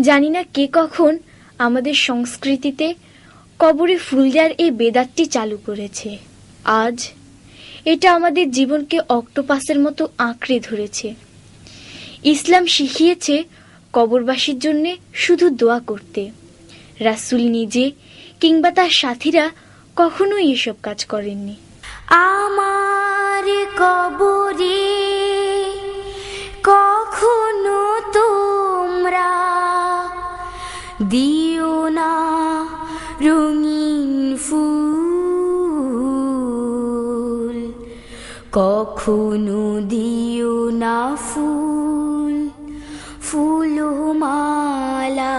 জানি না কে কখন আমাদের সংস্কৃতিতে কবরে ফুল দেওয়ার এই বেদাতটি চালু করেছে। আজ এটা আমাদের জীবনকে অক্টোপাসের মতো আঁকড়ে ধরেছে। ইসলাম শিখিয়েছে কবরবাসীর জন্য শুধু দোয়া করতে। রাসূল নিজে কিংবা তার সাথীরা কখনোই এসব কাজ করেননি। আমার কবরে কখনো তোমরা দিও না রঙিন ফুল, কখনো দিও না ফুল ফুলমালা,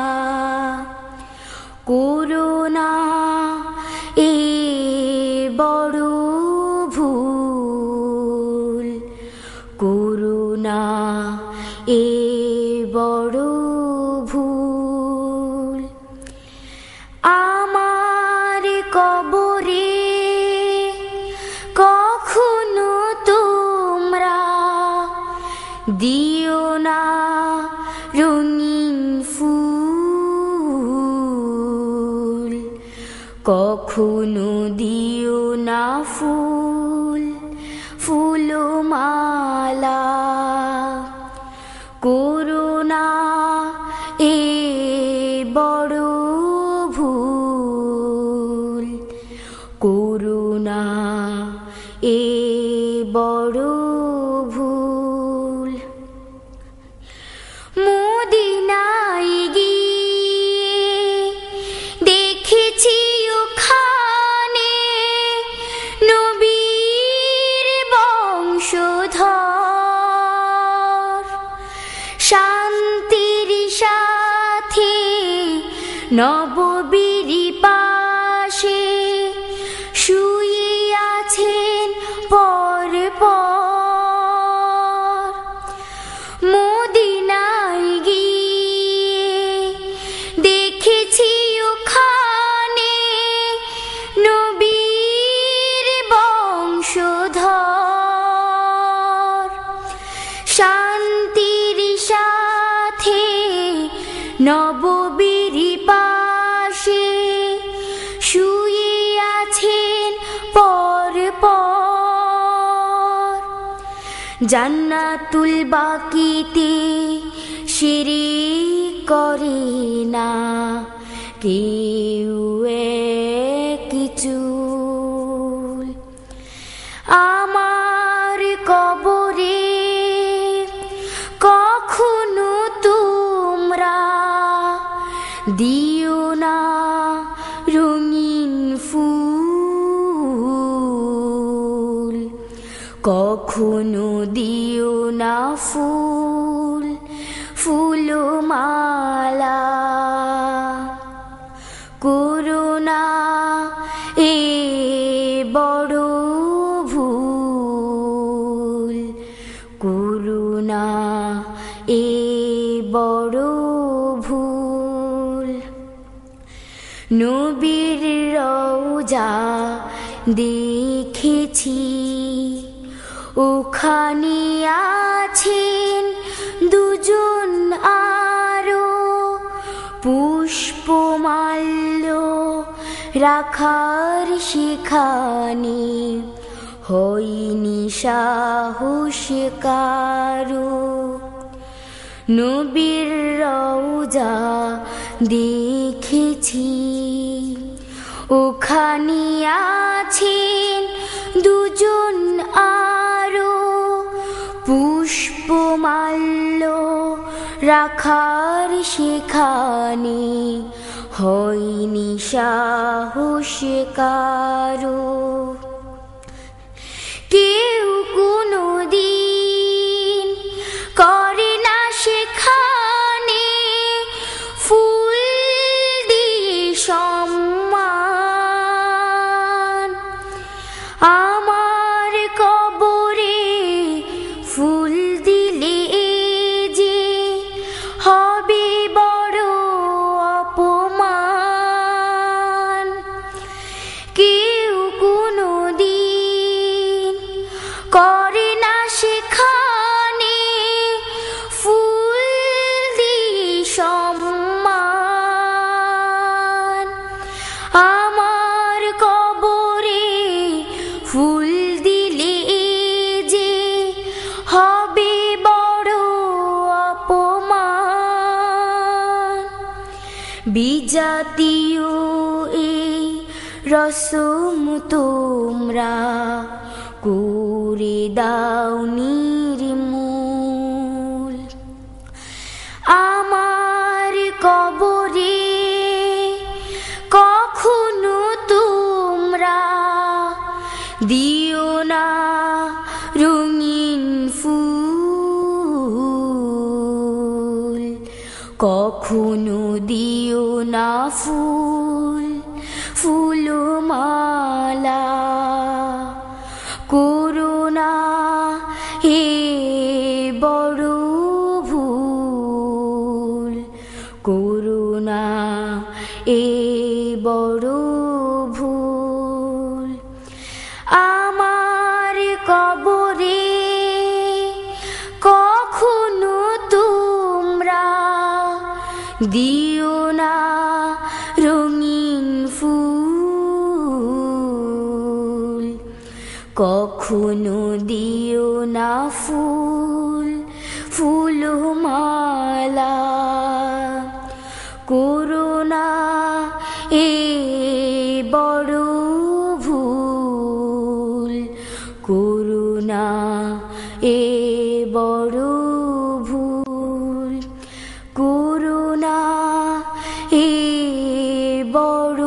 করোনা এ বড় ভুল, করোনা এ বড় ভুল। আমার কবরে কখনো তোমরা দিও না রঙিন ফুল, কখনো দিও না ফুল ফুলমালা, করোনা এ বড় ভুল, করোনা এ বড় ভুল। মদিনায় গিয়ে দেখেছি ওখানে নবীর বংশধর, শান্তির সাথে নববীর পাশে শুয়ে আছেন পর পর। মদিনায় গিয়ে দেখেছি ওখানে নবীর বংশধর, শান্তির সাথে নববীর পাশে শুয়ে আছেন পর পর। জান্নাতুল বাকিতে শিরিক করে না কেউ কিছু। আমার কবরে কখনো তোমরা দিও না রঙিন ফুল, কখনো দিও না ফুল ফুলমালা, করোনা এ বড় ভুল, করোনা এ বড় ভুল। নবীর রওজা দেখেছি, ওখানে আছেন দুজন আরো, পুষ্পমাল্য রাখার সেখানে হয়নি সাহস কারো। নবীর রওজা দেখেছি, ওখানে আছেন দুজন আরো, পুষ্পমাল্য রাখার সেখানে হয়নি সাহস কারো। কেউ কোনো দিন করে না সেখানে ফুল দিয়ে সম্মান। আমার কবরে ফুল দিলে যে হবে বড় অপমান। কেউ কোনো দিন করে বিজাতীয় এই রসম তোমরা করে দাও নির্মূল। আমার কবরে কখনো তোমরা দিও না রঙিন ফুল, কখনো দিও না ফুল ফুলমালা। করুণা হে বড় ভুল, করুণা এ বড় ভুল। আমার কবরে কখনো তোমরা দিও না রঙিন ফুল, কখনো দিও না ফুল ফুলমালা। করুণা এ বড় ভুল, করুণা এ বড় ভুল, করুণা এ বড়